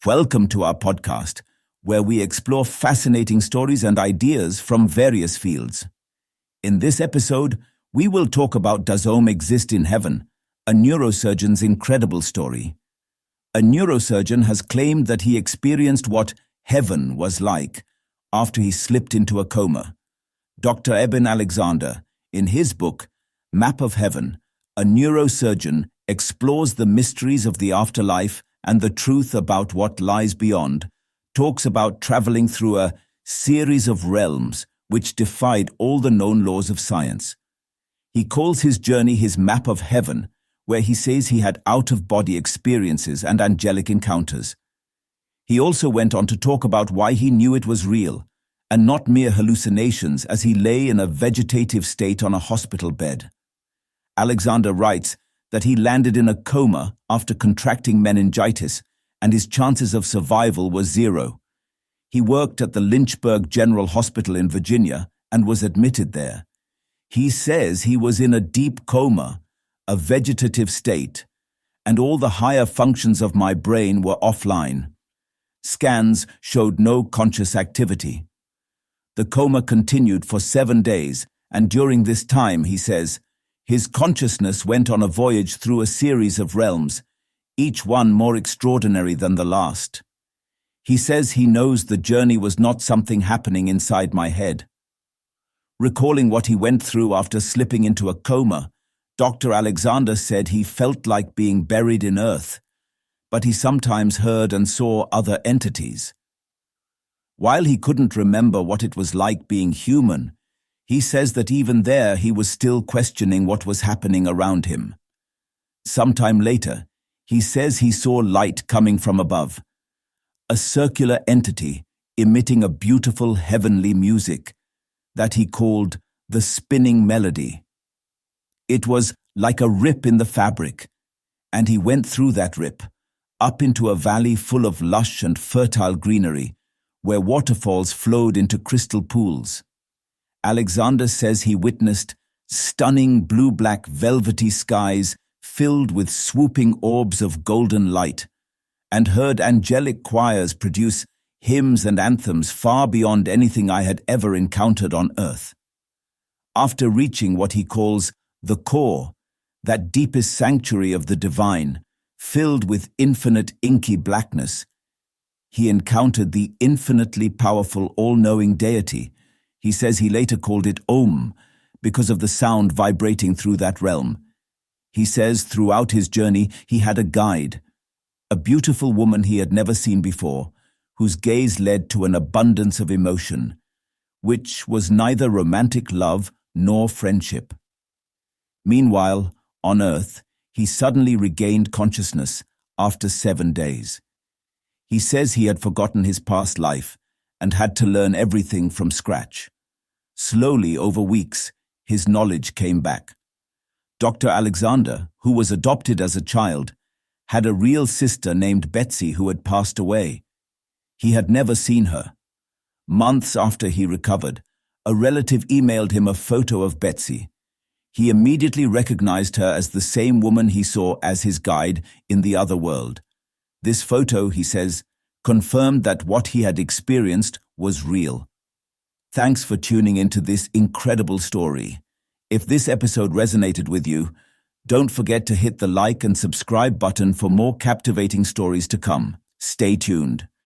Welcome to our podcast, where we explore fascinating stories and ideas from various fields. In this episode, we will talk about Does Om Exist in Heaven? A neurosurgeon's incredible story. A neurosurgeon has claimed that he experienced what heaven was like after he slipped into a coma. Dr. Eben Alexander, in his book, Map of Heaven, a neurosurgeon explores the mysteries of the afterlife and the truth about what lies beyond, talks about traveling through a series of realms which defied all the known laws of science. He calls his journey his map of heaven, where he says he had out-of-body experiences and angelic encounters. He also went on to talk about why he knew it was real, and not mere hallucinations as he lay in a vegetative state on a hospital bed. Alexander writes that he landed in a coma after contracting meningitis, and his chances of survival were zero. He worked at the Lynchburg General Hospital in Virginia and was admitted there. He says he was in a deep coma, a vegetative state, and all the higher functions of my brain were offline. Scans showed no conscious activity. The coma continued for 7 days, and during this time, he says, his consciousness went on a voyage through a series of realms, each one more extraordinary than the last. He says he knows the journey was not something happening inside my head. Recalling what he went through after slipping into a coma, Dr. Alexander said he felt like being buried in earth, but he sometimes heard and saw other entities. While he couldn't remember what it was like being human, he says that even there he was still questioning what was happening around him. Sometime later, he says he saw light coming from above, a circular entity emitting a beautiful heavenly music that he called the spinning melody. It was like a rip in the fabric, and he went through that rip, up into a valley full of lush and fertile greenery, where waterfalls flowed into crystal pools. Alexander says he witnessed stunning blue-black velvety skies filled with swooping orbs of golden light, and heard angelic choirs produce hymns and anthems far beyond anything I had ever encountered on earth. After reaching what he calls the core, that deepest sanctuary of the divine, filled with infinite inky blackness, he encountered the infinitely powerful all-knowing deity. He says he later called it Om because of the sound vibrating through that realm. He says throughout his journey he had a guide, a beautiful woman he had never seen before, whose gaze led to an abundance of emotion, which was neither romantic love nor friendship. Meanwhile, on Earth, he suddenly regained consciousness after 7 days. He says he had forgotten his past life and had to learn everything from scratch. Slowly, over weeks, his knowledge came back. Dr. Alexander, who was adopted as a child, had a real sister named Betsy who had passed away. He had never seen her. Months after he recovered, a relative emailed him a photo of Betsy. He immediately recognized her as the same woman he saw as his guide in the other world. This photo, he says, confirmed that what he had experienced was real. Thanks for tuning into this incredible story. If this episode resonated with you, don't forget to hit the like and subscribe button for more captivating stories to come. Stay tuned.